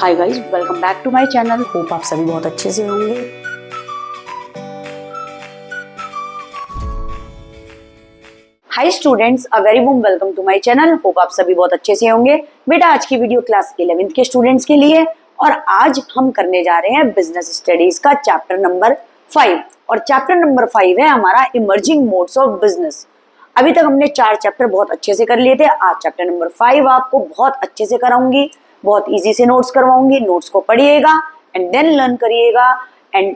Hi guys, welcome back to my channel. Hope आप सभी बहुत अच्छे से होंगे। Hi students, a very warm welcome to my channel. Hope आप सभी बहुत अच्छे से होंगे। बेटा, आज की वीडियो क्लास 11th के स्टूडेंट्स के लिए और आज हम करने जा रहे हैं बिजनेस स्टडीज का चैप्टर नंबर 5 और चैप्टर नंबर 5 है हमारा इमर्जिंग मोड्स ऑफ बिजनेस। अभी तक हमने 4 चैप्टर बहुत अच्छे से कर लिए थे। आज चैप्टर नंबर 5 आपको बहुत अच्छे से कराऊंगी, बहुत इजी से नोट्स करवाऊंगी। नोट्स को पढ़िएगा एंड देन लर्न करिएगा। एंड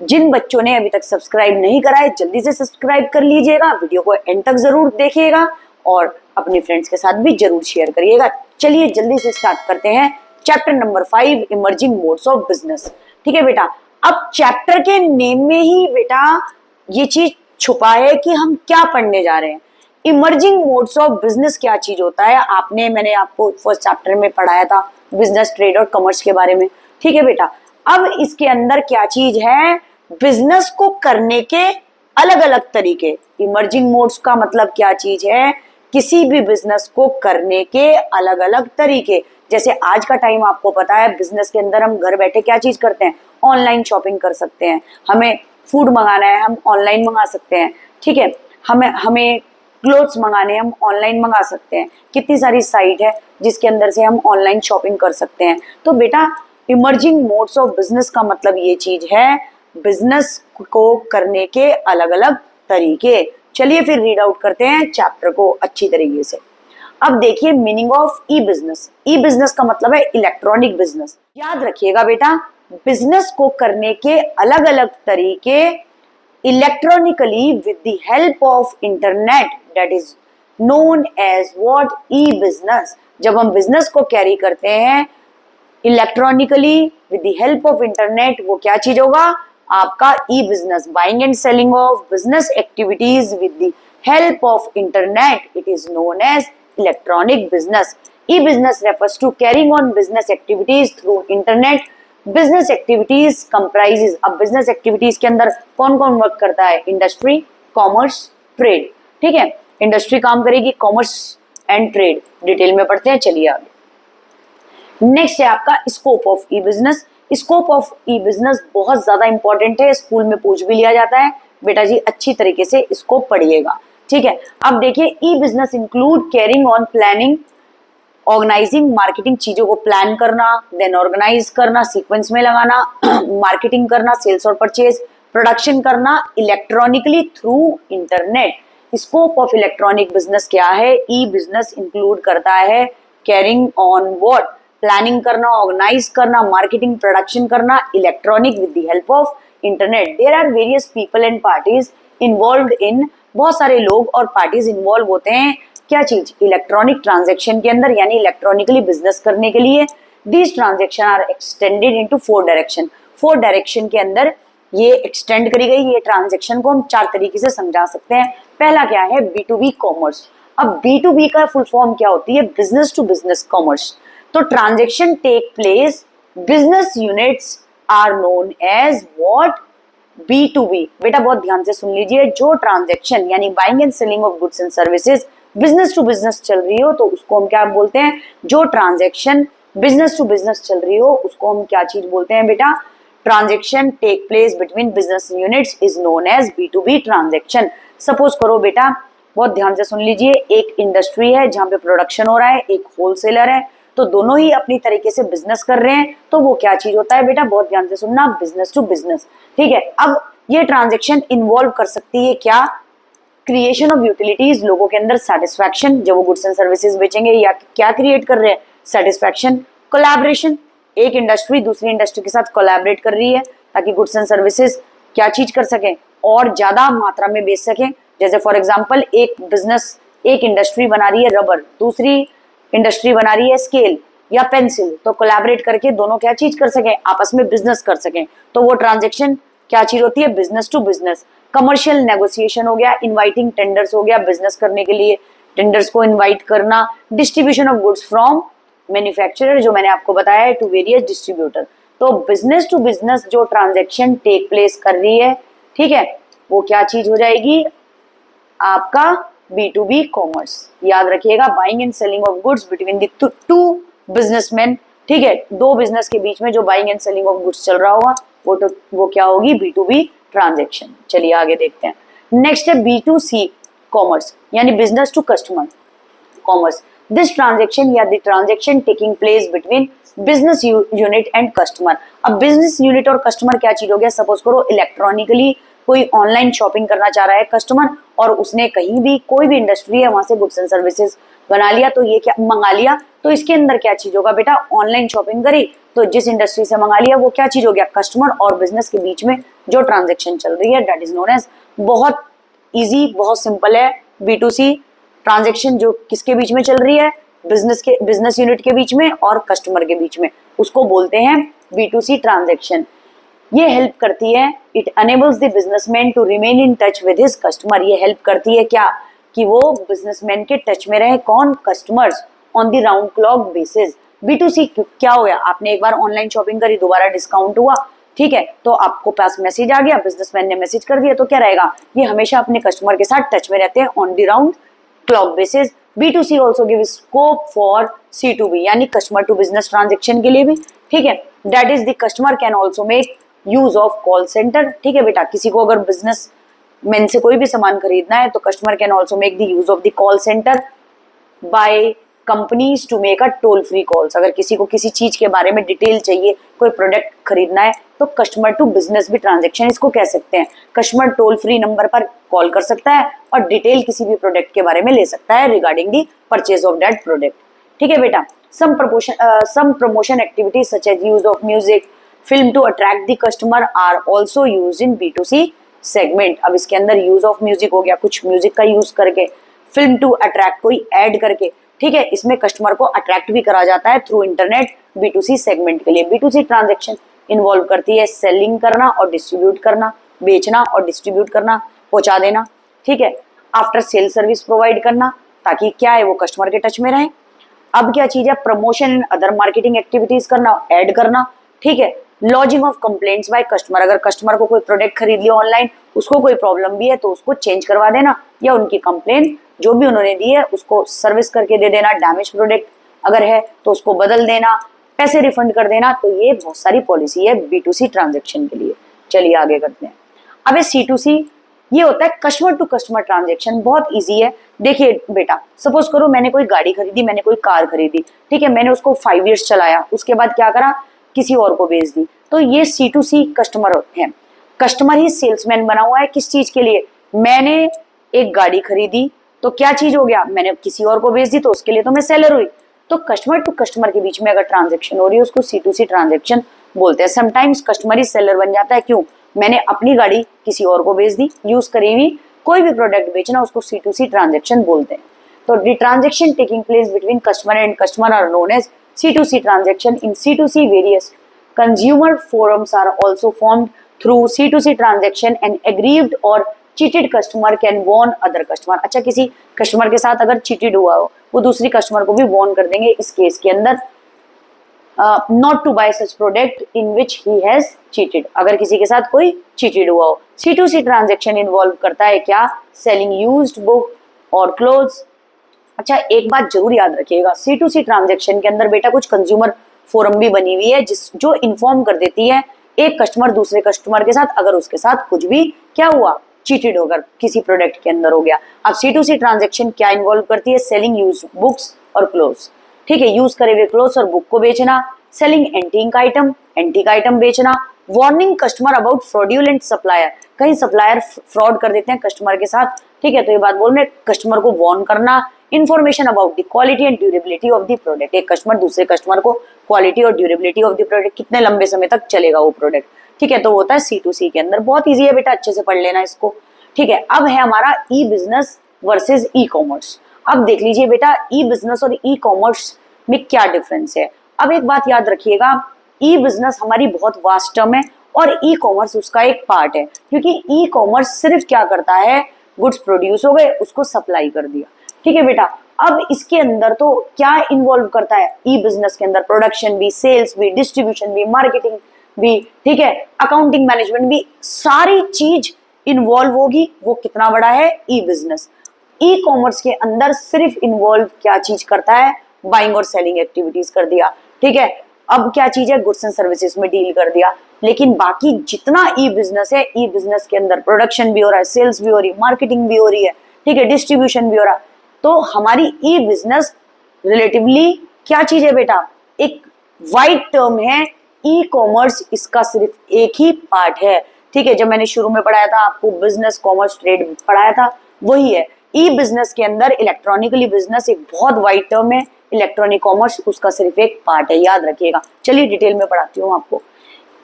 जिन बच्चों ने अभी तक सब्सक्राइब नहीं करा है, जल्दी से सब्सक्राइब कर लीजिएगा। वीडियो को एंड तक जरूर देखिएगा और अपने फ्रेंड्स के साथ भी जरूर शेयर करिएगा। चलिए जल्दी से स्टार्ट करते हैं chapter number 5, emerging modes of business. ठीक है बेटा, अब चैप्टर के नेम में ही बेटा ये चीज छुपा है कि हम क्या पढ़ने जा रहे हैं। इमर्जिंग मोड्स ऑफ बिजनेस क्या चीज होता है, मैंने आपको फर्स्ट चैप्टर में पढ़ाया था बिजनेस, ट्रेड और कॉमर्स के बारे में। ठीक है बेटा, अब इसके अंदर क्या चीज है, बिजनेस को करने के अलग अलग तरीके। इमर्जिंग मोड्स का मतलब क्या चीज है, किसी भी बिजनेस को करने के अलग अलग तरीके। जैसे आज का टाइम आपको पता है, बिजनेस के अंदर हम घर बैठे क्या चीज करते हैं, ऑनलाइन शॉपिंग कर सकते हैं। हमें फूड मंगाना है, हम ऑनलाइन मंगा सकते हैं। ठीक है, हमें क्लोथ्स मंगाने हम ऑनलाइन मंगा सकते हैं। कितनी सारी साइट है जिसके अंदर से हम ऑनलाइन शॉपिंग कर सकते हैं। तो बेटा, इमर्जिंग मोड्स ऑफ बिजनेस का मतलब ये चीज है, बिजनेस को करने के अलग अलग तरीके। चलिए फिर रीड आउट करते हैं चैप्टर को अच्छी तरीके से। अब देखिए meaning of e business. E business का मतलब है इलेक्ट्रॉनिक बिजनेस। याद रखिएगा बेटा, बिजनेस को करने के अलग अलग तरीके electronically with the help of internet, that is known as what, e business. जब हम बिजनेस को कैरी करते हैं electronically with the help of internet, वो क्या चीज होगा, आपका e business. Buying and selling of business activities with the help of internet, it is known as electronic business. E business refers to carrying on business activities through internet. Business activities comprises, अब business activities के अंदर कौन कौन work करता है, industry, commerce, trade. ठीक है, industry काम करेगी, कॉमर्स एंड ट्रेड डिटेल में पढ़ते हैं। चलिए आगे। नेक्स्ट है आपका scope of e business. Scope of e business बहुत ज्यादा इंपॉर्टेंट है, स्कूल में पूछ भी लिया जाता है। बेटा जी अच्छी तरीके से इसको पढ़िएगा। ठीक है, अब देखिए, e business include carrying on planning, organizing, marketing, चीजों को प्लान करना, देन ऑर्गेनाइज करना, सीक्वेंस में लगाना, मार्केटिंग करना, सेल्स और परचेज, प्रोडक्शन करना electronically through internet. Scope of electronic business क्या है, ई बिजनेस इंक्लूड करता है कैरिंग ऑन व्हाट, प्लानिंग करना, ऑर्गेनाइज करना, मार्केटिंग, प्रोडक्शन करना electronic with the help of internet. There are various people and parties involved in, बहुत सारे लोग और पार्टीज इन्वॉल्व होते हैं क्या चीज, इलेक्ट्रॉनिक ट्रांजैक्शन के अंदर, यानी इलेक्ट्रॉनिकली बिजनेस करने के लिए। This transaction are extended into 4 direction. 4 direction के अंदर ये एक्सटेंड करी गई। ये ट्रांजैक्शन को हम 4 तरीके से समझा सकते हैं। पहला क्या है, B2B कॉमर्स। अब B2B का फुल फॉर्म क्या होती है, बिजनेस टू बिजनेस कॉमर्स। तो transaction take place, business units are known as what, B2B। बेटा बहुत ध्यान से सुन लीजिए, जो ट्रांजैक्शन यानी buying and selling of goods and services business to business चल रही हो, तो उसको हम क्या बोलते हैं, जो ट्रांजैक्शन बिजनेस टू बिजनेस चल रही हो उसको हम क्या चीज बोलते हैं बेटा, transaction take place between business units is known as B2B transaction. Suppose करो बेटा, बहुत ध्यान से सुन लीजिए, एक इंडस्ट्री है जहां पे प्रोडक्शन हो रहा है, एक होलसेलर है, तो दोनों ही अपनी तरीके से बिजनेस कर रहे हैं। तो वो क्या चीज होता है बेटा, बहुत ध्यान से सुनना, बिजनेस टू बिजनेस। ठीक है, अब ये ट्रांजैक्शन इन्वॉल्व कर सकती है क्या, क्रिएशन ऑफ यूटिलिटीज, लोगों के अंदर सेटिस्फैक्शन, जब वो गुड्स एंड सर्विसेज बेचेंगे या क्या क्रिएट कर रहे हैं, सेटिस्फैक्शन। कोलैबोरेशन, एक इंडस्ट्री दूसरी इंडस्ट्री के साथ कोलैबोरेट कर रही है ताकि गुड्स एंड सर्विसेज क्या चीज कर सकें, और ज्यादा मात्रा में बेच सकें। जैसे फॉर एग्जांपल, एक इंडस्ट्री बना रही है रबर, दूसरी इंडस्ट्री बना रही है स्केल या पेंसिल, तो कोलैबोरेट करके दोनों क्या चीज कर सकें, आपस में बिजनेस कर सकें। तो वो ट्रांजैक्शन क्या चीज होती है, business to business. Commercial negotiation हो गया, इनवाइटिंग टेंडर्स हो गया, बिजनेस करने के लिए टेंडर्स को इनवाइट करना। Distribution of goods from manufacturer, जो मैंने आपको बताया है, टू वेरियस डिस्ट्रीब्यूटर। तो बिजनेस टू बिजनेस जो ट्रांजैक्शन टेक प्लेस कर रही है, ठीक है, वो क्या चीज हो जाएगी, आपका B2B कॉमर्स। याद रखिएगा, buying and selling of goods between the two businessman. ठीक है, दो बिजनेस के बीच में जो buying and selling of goods चल रहा होगा वो क्या होगी, B2B ट्रांजेक्शन। चलिए आगे देखते हैं। नेक्स्ट है B2C कॉमर्स, यानी business to customer commerce. This transaction या the transaction taking place between business unit and customer. अब बिजनेस यूनिट और कस्टमर क्या चीज हो गया, सपोज करो इलेक्ट्रॉनिकली कोई ऑनलाइन शॉपिंग करना चाह रहा है कस्टमर, और उसने कहीं भी कोई भी इंडस्ट्री है वहां से गुड्स एंड सर्विसेज बना लिया, तो ये क्या मंगा लिया, तो इसके अंदर क्या चीज होगा बेटा, ऑनलाइन शॉपिंग करी तो जिस इंडस्ट्री से मंगा लिया वो क्या चीज हो गया, कस्टमर और बिजनेस के बीच में जो ट्रांजेक्शन चल रही है दैट इज नोन एज, बहुत इजी बहुत सिंपल है, B2C ट्रांजेक्शन जो किसके बीच में चल रही है, बिजनेस यूनिट के बीच में और कस्टमर के बीच में, उसको बोलते हैं B2C ट्रांजेक्शन। ये हेल्प करती है, it enables the businessman to remain in touch with his customer. ये हेल्प करती है क्या, कि वो बिजनेसमैन के टच में रहे, कौन, customers, on the round clock basis. B2C क्या हो गया, आपने एक बार ऑनलाइन शॉपिंग करी, दोबारा डिस्काउंट हुआ, ठीक है, तो आपको पास मैसेज आ गया, बिजनेसमैन ने मैसेज कर दिया, तो क्या रहेगा, ये हमेशा अपने कस्टमर के साथ टच में रहते हैं on the round clock basis. B2C also gives scope for C2B, यानी कस्टमर टू बिजनेस ट्रांजेक्शन के लिए भी, ठीक है, that is the customer can also make use of call centre. ठीक है बेटा, किसी को अगर बिजनेस मैन से कोई भी सामान खरीदना है तो customer can also make the use of the call centre by companies to make a toll free calls. अगर किसी को किसी चीज के बारे में डिटेल चाहिए, कोई प्रोडक्ट खरीदना है, तो कस्टमर टू बिजनेस भी ट्रांजेक्शन इसको कह सकते हैं। कस्टमर टोल फ्री नंबर पर कॉल कर सकता है और डिटेल किसी भी प्रोडक्ट के बारे में ले सकता है regarding the purchase of that product. ठीक है बेटा, some promotion activities such as use of music film to attract the customer are also use in B2C segment. अब इसके अंदर यूज ऑफ म्यूजिक हो गया, कुछ म्यूजिक का यूज करके, फिल्म टू अट्रैक्ट कोई ऐड करके, ठीक है, इसमें कस्टमर को अट्रैक्ट भी करा जाता है थ्रू इंटरनेट B2C सेगमेंट के लिए। B2C ट्रांजेक्शन इन्वॉल्व करती है सेलिंग करना और डिस्ट्रीब्यूट करना, बेचना और डिस्ट्रीब्यूट करना, पहुंचा देना, ठीक है, आफ्टर सेल सर्विस प्रोवाइड करना, ताकि क्या है वो कस्टमर के टच में रहे। अब क्या चीज है, promotion and other marketing activities करना, ऐड करना, ठीक है, lodging of complaints by customer. अगर कस्टमर को कोई प्रोडक्ट खरीद लिया ऑनलाइन, उसको कोई प्रॉब्लम भी है तो उसको चेंज करवा देना, या उनकी कंप्लेंट जो भी उन्होंने दी है उसको सर्विस करके दे देना, डैमेज प्रोडक्ट अगर है तो उसको बदल देना, पैसे रिफंड कर देना। तो ये बहुत सारी पॉलिसी है B2C ट्रांजेक्शन के लिए। चलिए आगे करते हैं। अब C2C ये होता है कस्टमर टू कस्टमर ट्रांजेक्शन, बहुत इजी है। देखिए बेटा, सपोज करो मैंने कोई गाड़ी खरीदी, मैंने कोई कार खरीदी, ठीक है, मैंने उसको 5 ईयर्स चलाया, उसके बाद क्या करा, किसी और को बेच दी, तो ये C2C कस्टमर है। कस्टमर ही सेल्समैन बना हुआ है किस चीज के लिए, मैंने एक गाड़ी खरीदी तो क्या चीज हो गया, मैंने किसी और को बेच दी तो उसके लिए तो मैं सेलर हुई। तो कस्टमर टू कस्टमर के बीच में अगर ट्रांजेक्शन हो रही है उसको C2C ट्रांजेक्शन बोलते हैं। समटाइम्स कस्टमर ही सेलर बन जाता है, क्यों, मैंने अपनी गाड़ी किसी और को बेच दी, यूज करी हुई कोई भी प्रोडक्ट बेचना, उसको C2C ट्रांजेक्शन बोलते हैं। तो the transaction taking place between customer and customer are known as C2C transaction. In C2C various consumer forums are also formed through C2C transaction and aggrieved or cheated customer can warn other customer। अच्छा, किसी customer के साथ अगर cheated हुआ हो वो दूसरी customer को भी वार्न कर देंगे इस केस के अंदर, not to buy such product in which he has cheated. अगर किसी के साथ कोई चीटेड हुआ हो। C2C ट्रांजेक्शन इन्वॉल्व करता है क्या, सेलिंग यूज्ड बुक और क्लोथ्स। अच्छा, एक बात जरूर याद रखिएगा, C2C ट्रांजेक्शन के अंदर बेटा कुछ कंज्यूमर फोरम भी बनी हुई है जो इन्फॉर्म कर देती है एक कस्टमर दूसरे कस्टमर के साथ अगर उसके साथ कुछ भी क्या हुआ, चीटेड होकर किसी प्रोडक्ट के अंदर हो गया। अब C2C ट्रांजेक्शन क्या इन्वॉल्व करती है, सेलिंग यूज बुक्स और क्लोथ्स, ठीक है, यूज करे हुए क्लोथ्स और बुक को बेचना, सेलिंग एंटीक आइटम बेचना, warning customer about fraudulent supplier. कई सप्लायर फ्रॉड कर देते हैं कस्टमर के साथ, ठीक है, तो ये बात बोल रहे कस्टमर को वार्न करना, information about the quality and durability of the product. एक कस्टमर दूसरे कस्टमर को क्वालिटी और ड्यूरेबिलिटी ऑफ द प्रोडक्ट, कितने लंबे समय तक चलेगा वो प्रोडक्ट, ठीक है, तो होता है C2C के अंदर। बहुत इजी है बेटा, अच्छे से पढ़ लेना इसको, ठीक है। अब है हमारा ई बिजनेस वर्सेज ई कॉमर्स। अब देख लीजिए बेटा, ई बिजनेस और ई कॉमर्स में क्या डिफरेंस है। अब एक बात याद रखिएगा, ई बिजनेस हमारी बहुत वास्ट टर्म है और ई कॉमर्स उसका एक पार्ट है, क्योंकि ई कॉमर्स सिर्फ क्या करता है, गुड्स प्रोड्यूस हो गए उसको सप्लाई कर दिया, ठीक है बेटा। अब इसके अंदर तो क्या इन्वॉल्व करता है ई बिजनेस के अंदर, प्रोडक्शन भी, सेल्स भी, डिस्ट्रीब्यूशन भी, मार्केटिंग भी, ठीक है, अकाउंटिंग मैनेजमेंट भी, सारी चीज इन्वॉल्व होगी। वो कितना बड़ा है ई बिजनेस। ई कॉमर्स के अंदर सिर्फ इन्वॉल्व क्या चीज करता है, बाइंग और सेलिंग एक्टिविटीज कर दिया, ठीक है, अब क्या चीज है, गुड्स एंड सर्विसेज में डील कर दिया। लेकिन बाकी जितना ई बिजनेस है, ई बिजनेस के अंदर प्रोडक्शन भी हो रहा है, सेल्स भी हो रही है, मार्केटिंग भी हो रही है, ठीक है, डिस्ट्रीब्यूशन भी हो रहा है। तो हमारी ई बिजनेस रिलेटिवली क्या चीज है बेटा, एक वाइड टर्म है। ई कॉमर्स इसका सिर्फ एक ही पार्ट है, ठीक है। जब मैंने शुरू में पढ़ाया था आपको बिजनेस कॉमर्स ट्रेड पढ़ाया था, वही है। ई बिजनेस के अंदर इलेक्ट्रॉनिकली बिजनेस एक बहुत वाइड टर्म है, इलेक्ट्रॉनिक कॉमर्स उसका सिर्फ एक पार्ट है, याद रखिएगा। चलिए डिटेल में पढ़ाती हूँ आपको।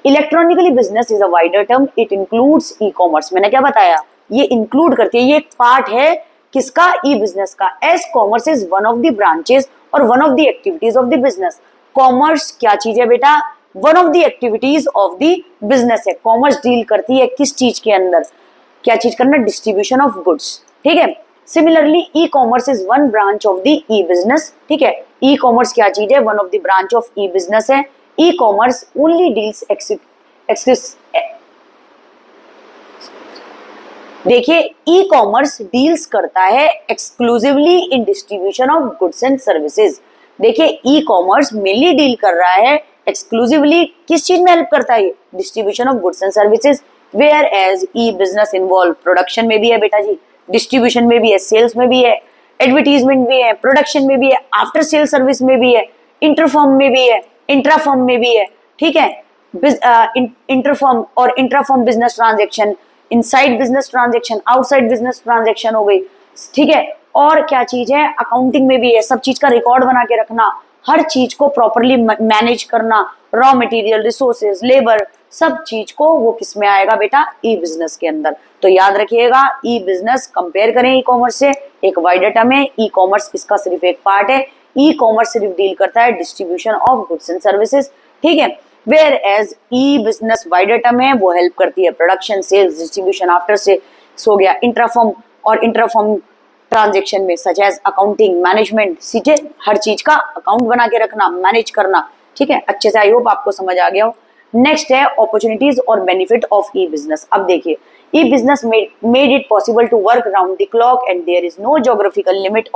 Electronically business is a wider term, it includes e commerce. मैंने क्या बताया, ये इंक्लूड करती है, ये एक पार्ट है किसका, ई बिजनेस का। As commerce is one of the branches और one of the activities of the business. Commerce क्या चीज है बेटा, one of the activities of the business है। कॉमर्स डील करती है किस चीज के अंदर, क्या चीज करना, डिस्ट्रीब्यूशन ऑफ गुड्स, ठीक है। Similarly e commerce is one branch of the e business, ठीक है। ई कॉमर्स क्या चीज है, one of the branch of e business है। ई कॉमर्स ओनली डील्स देखिए, ई कॉमर्स डील्स करता है exclusively in distribution of goods and services. देखिए, ई कॉमर्स मेनली डील कर रहा है एक्सक्लूसिवली किस चीज में हेल्प करता है, distribution of goods and services. Whereas e business involve production में भी है बेटा जी, डिस्ट्रीब्यूशन में भी है, सेल्स में भी है, एडवर्टीजमेंट भी है, प्रोडक्शन में भी है, आफ्टर सेल सर्विस में भी है, इंटरफॉर्म में भी है, इंट्राफॉर्म में भी है, ठीक है। इंटरफॉर्म और intrafirm business transaction, inside business transaction, outside business transaction हो गई, ठीक है। और क्या चीज है, अकाउंटिंग में भी है, सब चीज का रिकॉर्ड बना के रखना, हर चीज को प्रॉपरली मैनेज करना, रॉ मटेरियल, रिसोर्सेज, लेबर, सब चीज को वो किस में आएगा बेटा, ई बिजनेस के अंदर। तो याद रखिएगा, ई बिजनेस कंपेयर करें ई कॉमर्स से, एक वाइडर टर्म है, ई कॉमर्स इसका सिर्फ एक पार्ट है। ई कॉमर्स सिर्फ डील करता है distribution of goods and services, ठीक है। Whereas e business wider term है, वो हेल्प करती है प्रोडक्शन, सेल्स, डिस्ट्रीब्यूशन, आफ्टर से हो गया, इंट्राफॉर्म और इंट्राफॉर्म ट्रांजेक्शन में सच एज अकाउंटिंग, मैनेजमेंट, सीधे हर चीज का अकाउंट बना के रखना, मैनेज करना, ठीक है। अच्छे से आई होप आपको समझ आ गया हो। नेक्स्ट है अपॉर्चुनिटीज और बेनिफिट ऑफ ई बिजनेस। अब देखिए, e business made it possible to work round the clock and there is no geographical limit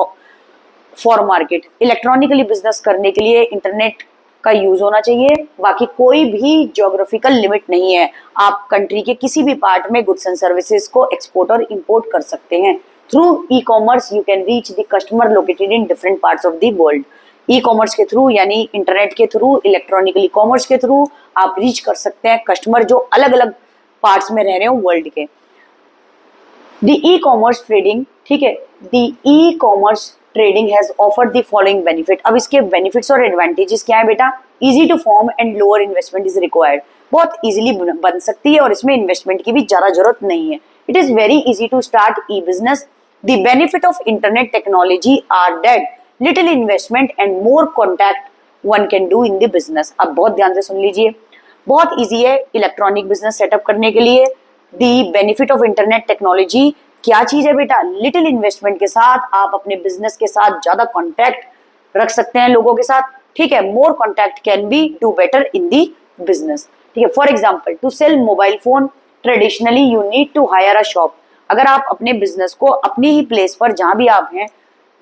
for market. Electronically business करने के लिए इंटरनेट का यूज होना चाहिए, बाकी कोई भी ज्योग्राफिकल लिमिट नहीं है। आप कंट्री के किसी भी पार्ट में गुड्स एंड सर्विसेज को एक्सपोर्ट और इंपोर्ट कर सकते हैं। Through e commerce you can reach the customer located in different parts of the world. E commerce के थ्रू यानी इंटरनेट के थ्रू, इलेक्ट्रॉनिकली कॉमर्स के थ्रू आप रीच कर सकते हैं कस्टमर जो अलग अलग पार्ट्स में रह रहे हो वर्ल्ड के। द ई कॉमर्स ट्रेडिंग, ठीक है, the e commerce trading has offered the following benefit. अब इसके बेनिफिट्स और एडवांटेजेस क्या है बेटा, easy to form and lower investment is required. बहुत इजीली बन सकती है और इसमें इन्वेस्टमेंट की भी ज्यादा जरूरत नहीं है। It is very easy to start e business. The benefit of internet technology are that little investment and more contact one can do in the business. अब बहुत ध्यान से सुन लीजिए, बहुत इजी है इलेक्ट्रॉनिक बिजनेस सेटअप करने के लिए। The benefit of internet technology क्या चीज है बेटा, लिटिल इन्वेस्टमेंट के साथ आप अपने बिजनेस के साथ ज्यादा कॉन्टैक्ट रख सकते हैं लोगों के साथ, ठीक है। More contact can be do better in the business, ठीक है। For example, to sell mobile phone traditionally you need to hire a shop. अगर आप अपने बिजनेस को अपनी ही प्लेस पर जहां भी आप हैं,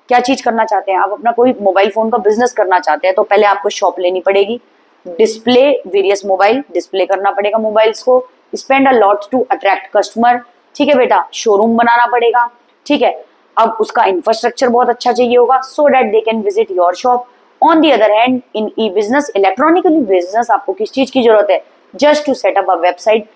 क्या चीज करना चाहते हैं, आप अपना कोई मोबाइल फोन का बिजनेस करना चाहते हैं, तो पहले आपको शॉप लेनी पड़ेगी, डिस्प्ले वेरियस मोबाइल डिस्प्ले करना पड़ेगा मोबाइल्स को, spend a lot to attract customer, ठीक है बेटा, शोरूम बनाना पड़ेगा, ठीक है। अब उसका इंफ्रास्ट्रक्चर बहुत अच्छा चाहिए होगा so that they can visit your shop. On the other hand, in e business, electronically business, आपको किस चीज की जरूरत है, just to set up a website.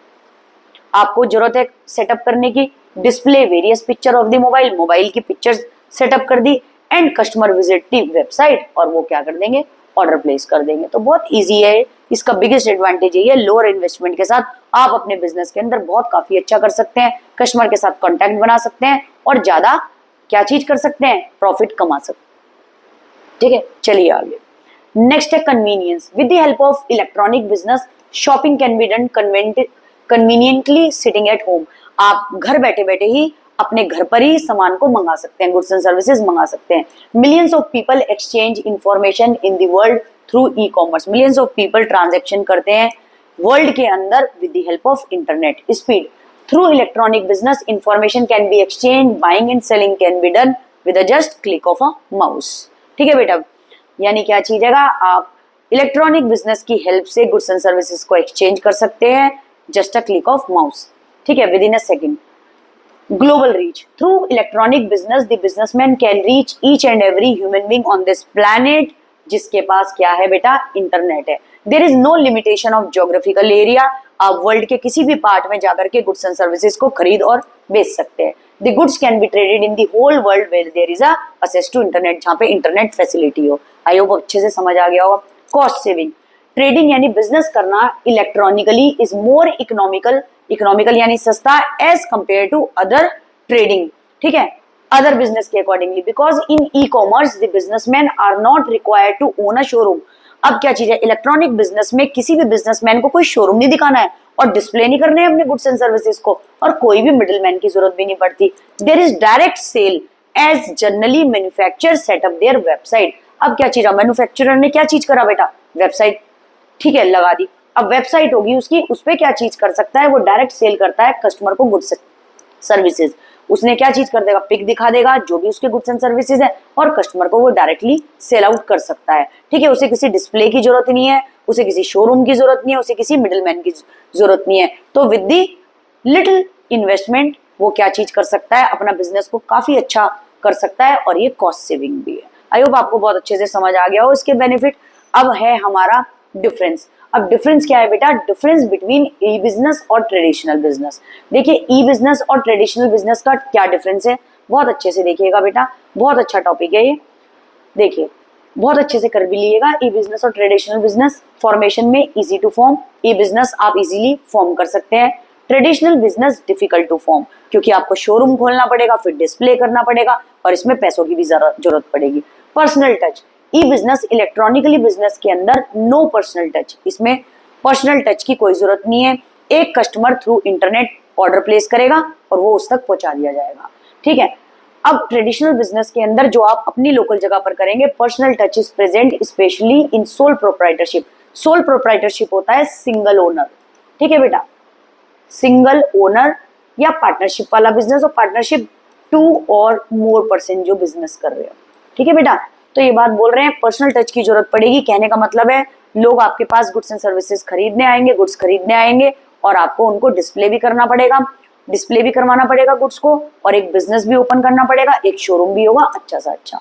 आपको जरूरत है सेटअप करने की, display various picture of the mobile, mobile की पिक्चर्स सेटअप कर दी, and customer visit the website और वो क्या कर देंगे, ऑर्डर प्लेस कर देंगे। तो बहुत इजी है, इसका बिगेस्ट एडवांटेज ये है, लोअर इन्वेस्टमेंट के साथ आप अपने बिजनेस के अंदर बहुत काफी अच्छा कर सकते हैं, कस्टमर के साथ कॉन्टैक्ट बना सकते हैं और ज्यादा क्या चीज कर सकते हैं, प्रॉफिट कमा सकते हैं, ठीक है। चलिए आगे, नेक्स्ट है convenience. With the help of electronic business shopping can be done conveniently sitting at home. आप घर बैठे बैठे ही अपने घर पर ही सामान को मंगा सकते हैं, गुड्स एंड सर्विसेज मंगा सकते हैं। Millions of people exchange information in the world through e commerce. Millions of people transaction करते हैं वर्ल्ड के अंदर with the help of internet speed. Through electronic business information can be exchange, buying and selling can be done with a just click of a mouse, ठीक है बेटा। यानी क्या चीज है, आप इलेक्ट्रॉनिक बिजनेस की हेल्प से गुड्स एंड सर्विसेज को एक्सचेंज कर सकते हैं just a click of mouse, ठीक है, within a second. Global reach, through electronic business the businessman can reach each and every human being on this planet, जिसके पास क्या है बेटा, इंटरनेट है। There is no limitation of geographical area, आप world के किसी भी पार्ट में जाकर के गुड्स एंड सर्विसेज को खरीद और बेच सकते हैं। The goods can be traded in the whole world where there is a access to internet, जहाँ पे इंटरनेट फैसिलिटी हो। आई होप अच्छे से समझ आ गया होगा। कॉस्ट सेविंग, ट्रेडिंग यानी बिजनेस करना electronically is more economical, economical यानी सस्ता, as compare to other trading, ठीक है, अदर बिजनेस के accordingly, because in e commerce the businessman are not required to own a showroom. अब क्या चीज है, इलेक्ट्रॉनिक बिजनेस में किसी भी बिजनेसमैन को कोई शोरूम नहीं दिखाना है और डिस्प्ले नहीं करने हैं अपने गुड्स एंड सर्विसेज को, और कोई भी मिडिलमैन की जरूरत भी नहीं पड़ती। There is direct sale as generally manufacture set up their website. अब क्या चीज है, मैन्युफैक्चरर ने क्या चीज करा बेटा, वेबसाइट, ठीक है, लगा दी। अब वेबसाइट होगी उसकी, उस पर क्या चीज कर सकता है, वो डायरेक्ट सेल करता है कस्टमर को गुड्स सर्विसेज। उसने क्या चीज कर देगा, पिक दिखा देगा जो भी उसके गुड्स एंड सर्विसेज है, और कस्टमर को वो डायरेक्टली सेल आउट कर सकता है, ठीक है। उसे किसी डिस्प्ले की जरूरत नहीं है, उसे किसी शोरूम की जरूरत नहीं है, उसे किसी मिडिलमैन की जरूरत नहीं है। तो विद दी लिटिल इन्वेस्टमेंट वो क्या चीज कर सकता है, अपना बिजनेस को काफी अच्छा कर सकता है, और ये कॉस्ट सेविंग भी है। आई होप आपको बहुत अच्छे से समझ आ गया हो इसके बेनिफिट। अब है हमारा डिफरेंस। अब डिफरेंस क्या है बेटा, डिफरेंस बिटवीन ई बिजनेस और ट्रेडिशनल बिजनेस। देखिए ई बिजनेस और ट्रेडिशनल बिजनेस का क्या डिफरेंस है, बहुत अच्छे से देखिएगा बेटा, बहुत अच्छा टॉपिक है ये। देखिए बहुत अच्छे से कर भी लिएगा। ई बिजनेस और ट्रेडिशनल बिजनेस फॉर्मेशन में easy to form, e business आप इजीली फॉर्म कर सकते हैं। Traditional business difficult to form, क्योंकि आपको शोरूम खोलना पड़ेगा, फिर डिस्प्ले करना पड़ेगा, और इसमें पैसों की भी जरूरत पड़ेगी। पर्सनल टच, ई बिजनेस इलेक्ट्रॉनिकली बिजनेस के अंदर नो पर्सनल टच, इसमें पर्सनल टच की कोई जरूरत नहीं है। एक customer through internet order place करेगा और वो उस तक पहुंचा दिया जाएगा, ठीक है। अब ट्रेडिशनल बिजनेस के अंदर जो आप अपनी लोकल जगह पर करेंगे, personal touch is present specially in sole proprietorship. Sole proprietorship होता है सिंगल ओनर, ठीक है बेटा, सिंगल ओनर या पार्टनरशिप वाला बिजनेस, और पार्टनरशिप 2 और मोर पर्सन जो बिजनेस कर रहे हो, ठीक है बेटा। तो ये बात बोल रहे हैं पर्सनल टच की जरूरत पड़ेगी, कहने का मतलब है लोग आपके पास गुड्स एंड सर्विसेज खरीदने आएंगे, गुड्स खरीदने आएंगे, और आपको उनको डिस्प्ले भी करना पड़ेगा, डिस्प्ले भी करवाना पड़ेगा गुड्स को, और एक बिजनेस भी ओपन करना पड़ेगा, एक शोरूम भी होगा अच्छा सा अच्छा।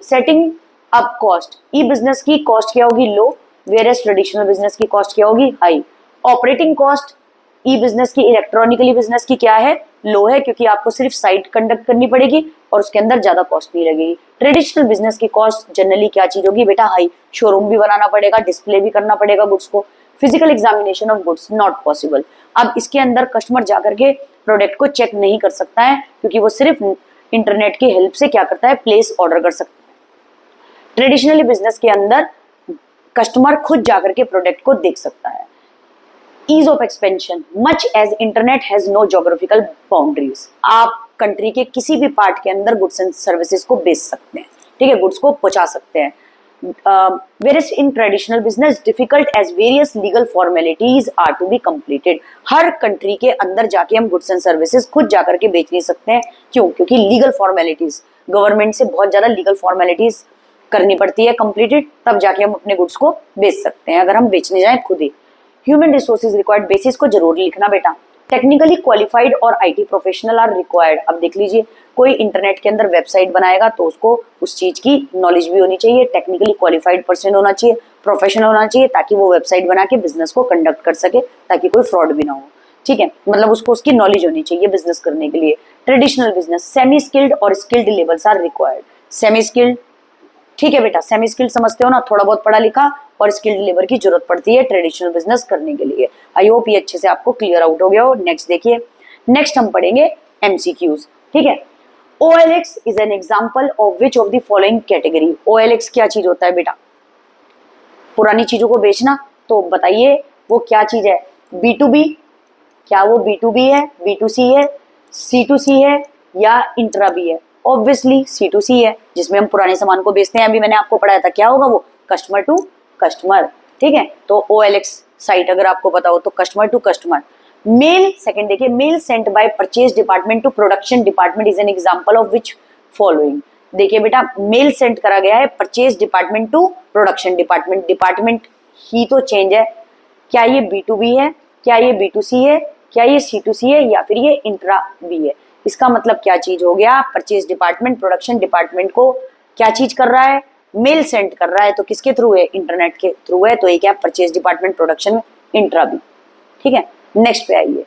सेटिंग अप कॉस्ट, ई बिजनेस की कॉस्ट क्या होगी, लो, वेयर एज ट्रेडिशनल बिजनेस की कॉस्ट क्या होगी, हाई। ऑपरेटिंग कॉस्ट ई बिजनेस की इलेक्ट्रॉनिकली बिजनेस की क्या है, लो है, क्योंकि आपको सिर्फ साइट कंडक्ट करनी पड़ेगी और उसके अंदर ज्यादा कॉस्ट नहीं लगेगी। ट्रेडिशनल बिजनेस की कॉस्ट जनरली क्या चीज होगी बेटा, हाई, शोरूम भी बनाना पड़ेगा, डिस्प्ले भी करना पड़ेगा गुड्स को, physical examination of goods not possible. अब इसके अंदर कस्टमर जाकर के प्रोडक्ट को चेक नहीं कर सकता है, क्योंकि वो सिर्फ इंटरनेट की हेल्प से क्या करता है, प्लेस ऑर्डर कर सकता है। ट्रेडिशनली बिजनेस के अंदर कस्टमर खुद जाकर के प्रोडक्ट को देख सकता है। Ease of expansion, much as internet has no geographical boundaries, आप कंट्री के किसी भी पार्ट के अंदर गुड्स एंड सर्विसेज को बेच सकते हैं, ठीक है, गुड्स को पहुंचा सकते हैं। whereas in traditional business difficult as various legal formalities are to be completed, her country के अंदर जाके हम गुड्स एंड सर्विसेज खुद जाकर के बेच नहीं सकते हैं। क्यों, क्योंकि लीगल फॉर्मेलिटीज, गवर्नमेंट से बहुत ज्यादा लीगल फॉर्मेलिटीज करनी पड़ती है कंप्लीटेड, तब जाके हम अपने गुड्स को बेच सकते हैं, अगर हम बेचने जाए खुद ही। ह्यूमन रिसोर्सेज रिक्वायर्ड बेसिस को जरूर लिखना बेटा। टेक्निकली क्वालिफाइड और आईटी प्रोफेशनल आर रिक्वायर्ड। अब देख लीजिए, कोई इंटरनेट के अंदर वेबसाइट बनाएगा तो उसको उस चीज की नॉलेज भी होनी चाहिए, टेक्निकली क्वालिफाइड पर्सन होना चाहिए, प्रोफेशनल होना चाहिए, ताकि वो वेबसाइट बना के बिजनेस को कंडक्ट कर सके, ताकि कोई फ्रॉड भी ना हो, ठीक है, मतलब उसको उसकी नॉलेज होनी चाहिए बिजनेस करने के लिए। ट्रेडिशनल बिजनेस सेमी स्किल्ड और skilled levels are required. Semi skilled, ठीक है बेटा, सेमी स्किल्ड समझते हो ना, थोड़ा बहुत पढ़ा लिखा, और स्किल्ड लेबर की जरूरत पड़ती है ट्रेडिशनल बिजनेस करने के लिए। आई होप ये अच्छे से आपको क्लियर आउट हो गया हो। नेक्स्ट देखिए, नेक्स्ट हम पढ़ेंगे एमसीक्यूज, ठीक है। OLX is an example of which of the following category. OLX क्या चीज होता है बेटा, पुरानी चीजों को बेचना, तो बताइए वो क्या चीज है। B2B, क्या वो B2B है, B2C है, C2C है, या इंट्रा B है। ऑब्वियसली C2C है, जिसमें हम पुराने सामान को बेचते हैं। अभी मैंने आपको पढ़ाया था, क्या होगा वो, कस्टमर टू कस्टमर, ठीक है। तो OLX साइट अगर आपको पता हो तो customer to customer. Mail, second देखिए, mail sent by purchase department to production department is an example of which following. देखिए बेटा, मेल सेंड करा गया है purchase department to production department. Department ही तो चेंज है। क्या ये B2B है, क्या ये B2C है, क्या ये C2C है, या फिर ये इंट्रा बी है? इसका मतलब क्या चीज हो गया? परचेज डिपार्टमेंट प्रोडक्शन डिपार्टमेंट को क्या चीज कर रहा है? मेल सेंड कर रहा है। तो किसके थ्रू है? इंटरनेट के थ्रू है। तो ये क्या? Purchase department production intra B. ठीक है, नेक्स्ट पे आइए।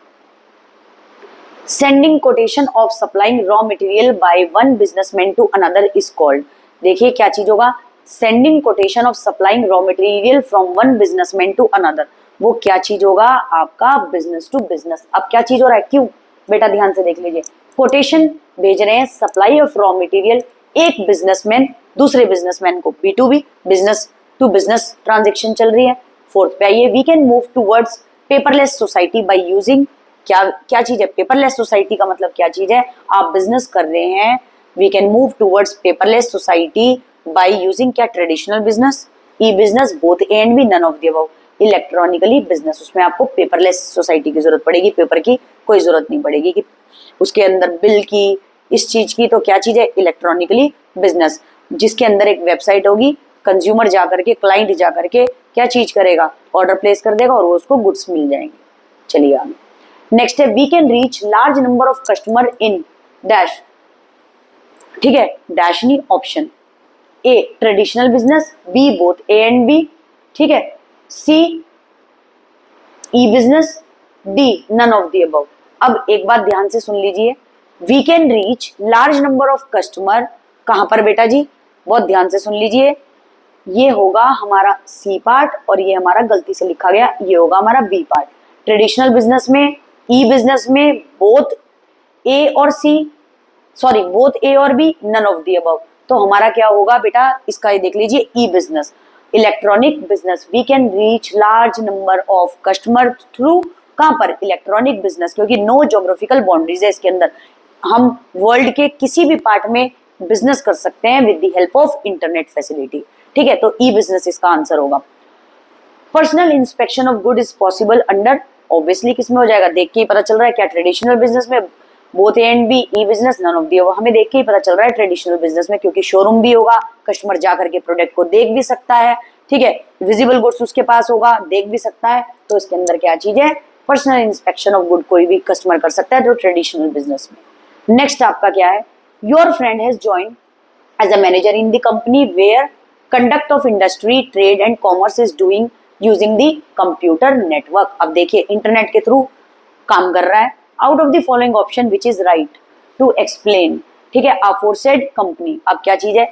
Sending quotation of supplying raw material by one businessman to another is called. देखिए क्या चीज होगा? Sending quotation of supplying raw material from one businessman to another. वो क्या चीज होगा? आपका बिजनेस टू बिजनेस। अब क्या चीज हो रहा है? क्यों बेटा, ध्यान से देख लीजिए। कोटेशन भेज रहे हैं, सप्लाई ऑफ रॉ मटेरियल, एक बिजनेसमैन दूसरे बिजनेसमैन को, B2B, business to business transaction चल रही है। फोर्थ पे आइए। We can move towards paperless society by using, क्या चीज है? पेपरलेस सोसाइटी का मतलब क्या चीज है? आप बिजनेस कर रहे हैं। We can move towards paperless society by using क्या? Traditional business, e business, both A and B, none of the above. Electronically business, उसमें आपको पेपरलेस सोसाइटी की जरूरत पड़ेगी, पेपर की कोई जरूरत नहीं पड़ेगी कि उसके अंदर बिल की, इस चीज की। तो क्या चीज है? इलेक्ट्रॉनिकली बिजनेस, जिसके अंदर एक वेबसाइट होगी, कंज्यूमर जाकर के, क्लाइंट जाकर के क्या चीज करेगा? ऑर्डर प्लेस कर देगा और वो उसको गुड्स मिल जाएंगे। चलिए आगे। नेक्स्ट है, we can reach large number of customer in dash. ठीक है, डैश नहीं, option A traditional business, B both A and B, ठीक है, C e business, D none of the above. अब एक बात ध्यान से सुन लीजिए। We can reach large number of customer, कहां पर बेटा जी? बहुत ध्यान से सुन लीजिए। ये होगा हमारा सी पार्ट और ये हमारा गलती से लिखा गया, ये होगा हमारा बी पार्ट। ट्रेडिशनल बिजनेस में, ई बिजनेस में बोथ ए और सी, सॉरी बोथ ए और B, none of the above. तो हमारा क्या होगा बेटा? इसका ये देख लीजिए, e business, electronic business. We can reach large number of customer through, कहां पर? इलेक्ट्रॉनिक बिजनेस, क्योंकि नो ज्योग्राफिकल बाउंड्रीज है इसके अंदर। हम वर्ल्ड के किसी भी पार्ट में बिजनेस कर सकते हैं with the help of internet facility. ठीक है, तो ई बिजनेस इसका आंसर होगा। Personal inspection of good is possible under, obviously किसमें हो जाएगा? देख के ही पता चल रहा है। क्या ट्रेडिशनल बिजनेस में? Both A and B, e business, none of the. हमें देख के ही पता चल रहा है ट्रेडिशनल बिजनेस में, क्योंकि शोरूम भी होगा, कस्टमर जाकर के प्रोडक्ट को देख भी सकता है। ठीक है, विजिबल गुड्स उसके पास होगा, देख भी सकता है। तो इसके अंदर क्या चीज है? पर्सनल इंस्पेक्शन ऑफ गुड कोई भी कस्टमर कर सकता है, तो ट्रेडिशनल बिजनेस में। नेक्स्ट आपका क्या है? Your friend has joined as a manager in the company where conduct of industry, trade and commerce is doing using the computer network. अब देखिए, इंटरनेट के थ्रू काम कर रहा है। Out of the following option which is right to explain, ठीक है, aforesaid company. अब क्या चीज है?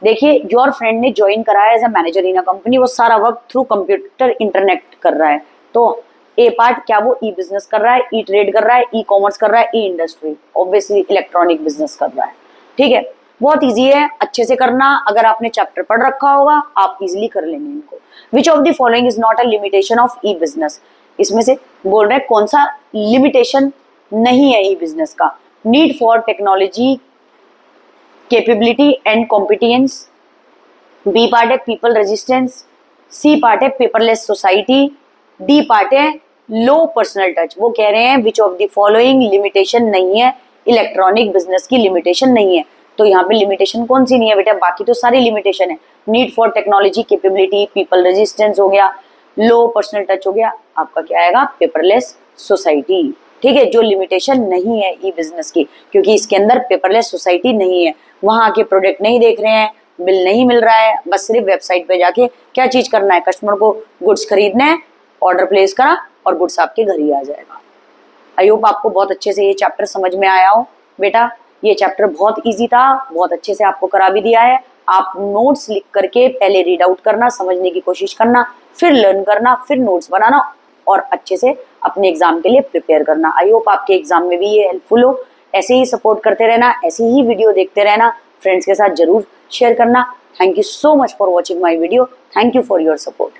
देखिए, योर फ्रेंड ने ज्वाइन करा है as a manager in a company, वो सारा वर्क थ्रू कंप्यूटर इंटरनेट कर रहा है। तो ए पार्ट क्या? वो ई बिजनेस कर रहा है, ई ट्रेड कर रहा है, ई कॉमर्स कर रहा है, ई इंडस्ट्री, ऑब्वियसली इलेक्ट्रॉनिक बिजनेस कर रहा है। ठीक है, बहुत इजी है, अच्छे से करना। अगर आपने चैप्टर पढ़ रखा होगा, आप इजिली कर लेंगे इनको। विच of the following is not a limitation of e business? इसमें से बोल रहे हैं कौन सा लिमिटेशन नहीं है ई बिजनेस का? Need for technology, capability and competence, B part है पीपल रेजिस्टेंस, सी पार्ट है पेपरलेस सोसाइटी, डी पार्ट है लो पर्सनल टच। वो कह रहे हैं which of the following limitation नहीं है, इलेक्ट्रॉनिक बिजनेस की लिमिटेशन नहीं है। तो यहाँ पे लिमिटेशन कौन सी नहीं है बेटा? बाकी तो सारी लिमिटेशन है। Need for technology, capability, people resistance हो गया, लो पर्सनल टच हो गया, आपका क्या आएगा? Paperless society. ठीक है, जो लिमिटेशन नहीं है ई बिजनेस की, क्योंकि इसके अंदर पेपरलेस सोसाइटी नहीं है। वहां आके प्रोडक्ट नहीं देख रहे हैं, बिल नहीं मिल रहा है, बस सिर्फ वेबसाइट पे जाके क्या चीज करना है? कस्टमर को गुड्स खरीदना है, ऑर्डर प्लेस करा और गुड्स आपके घर ही आ जाएगा। आई होप आपको बहुत अच्छे से ये चैप्टर समझ में आया हो बेटा। ये चैप्टर बहुत इजी था, बहुत अच्छे से आपको करा भी दिया है। आप नोट्स लिख करके पहले रीड आउट करना, समझने की कोशिश करना, फिर लर्न करना, फिर नोट्स बनाना और अच्छे से अपने एग्जाम के लिए प्रिपेयर करना। आई होप आपके एग्जाम में भी ये हेल्पफुल हो। ऐसे ही सपोर्ट करते रहना, ऐसे ही वीडियो देखते रहना, फ्रेंड्स के साथ जरूर शेयर करना। Thank you so much for watching my video. Thank you for your support.